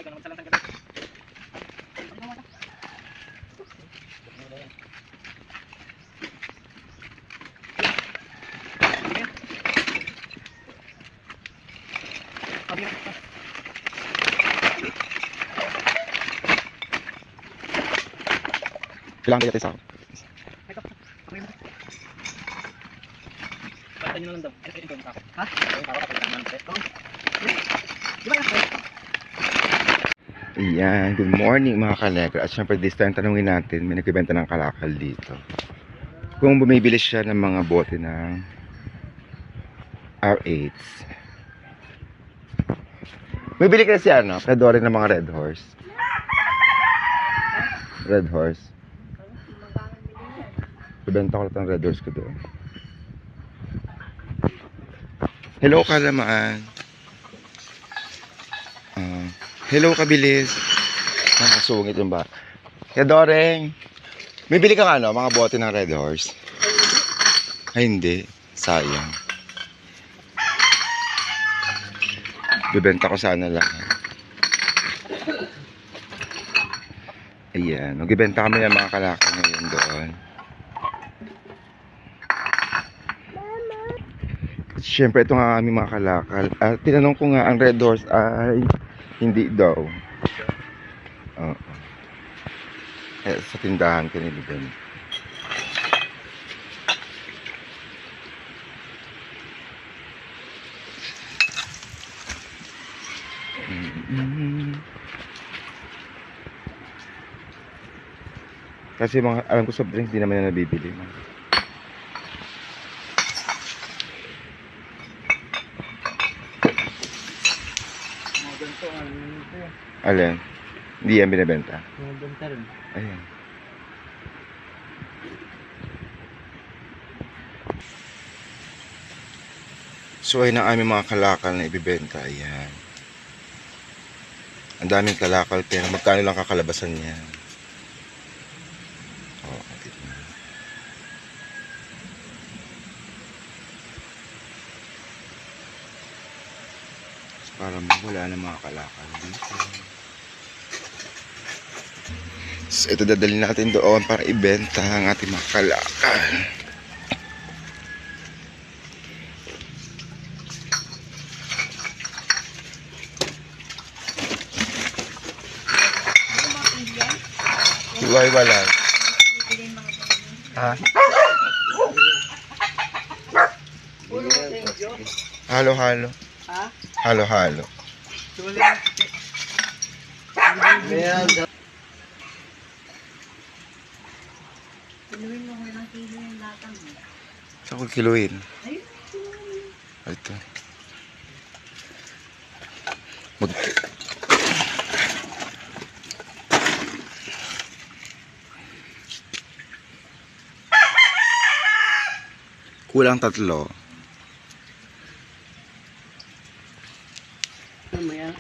Ay, kung magsalansan ka doon. Kailangan kaya tayo sa ako. Palitan nyo na lang daw. Ito yung tako. Ha? Ito yung tako kapag naman. Di ba yan? Ayan, good morning mga kalekal. At syempre this time tanungin natin, may nagbibenta ng kalakal dito. Kung bumibili siya ng mga bote ng R8. Bibili ka si ano, kay Dory ng mga Red Horse. Red Horse. Bibenta ko lang ng Red Horse ko doon. Hello kalamaan. Hello kabilis. Nakasungit yung ba? Kaya Doreng, bibili ka nga ano, mga bote ng Red Horse? Ay hindi, sayang. Bibenta ko sana lang. Ayan, magbibenta kami ng mga kalakal ngayon doon. Siyempre ito nga aming mga kalakal. At tinanong ko nga ang Red Horse ay hindi daw. Sa tindahan ko nilibin. Kasi mga alam ko soft drinks di naman na nabibili. Alin? Hindi yan binibenta. Binibenta rin. Ayan. So ayun ang aming mga kalakal na ibibenta. Ayan. Ang daming kalakal pero magkano lang kakalabasan niya. Oh, tignan. So, parang wala na mga kalakal dito. So ito dadalhin natin doon para ibenta ang ating mga kalakal. Iwalay. Ha? Halo-halo. Ha? Halo-halo. Pinuhin mo ng kilo yung latang. Saan ko kiluin? Ito. Kulang 3. Ano mo yan?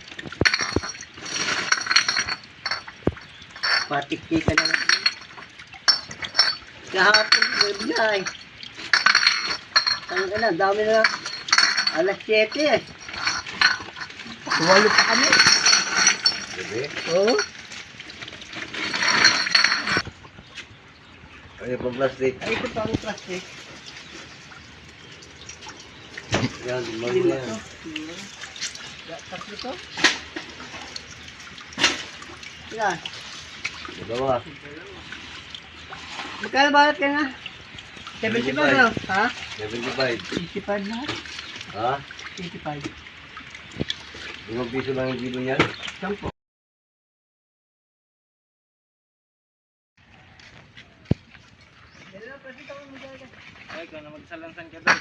Patikti ka na lang. Kahapon, gabi na eh. Ang ina, dami na lang. Alas 7 eh. 8 pa kami. Oo. Ano pang plastic? Ay, ito pa ang plastic. Yan, di mo Lima yan. to. Tatlo to. Ilan? Dalawa. Magkano balat ka na? 75 na. Ha? 75. 85 na. Ha? 85. 5 piso lang yung kilo niyan? 10. Ay, kung na magsalansan ka doon.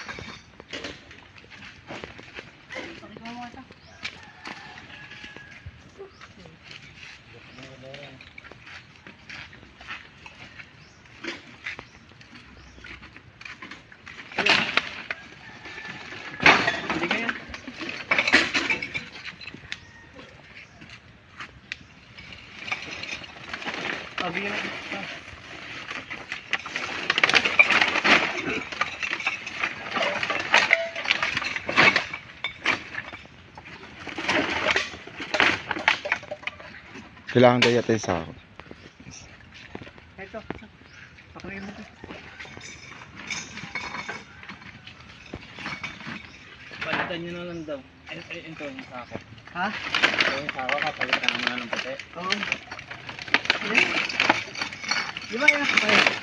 Hindi ka yan. Bigyan na. Kailangan daw yata yung sako. Ito. Pakunin mo ito. Palitan nyo na lang daw. Ito yung sako. Ha? Ito yung sako, kapalitan mo na ng puti. Oo. Di ba yung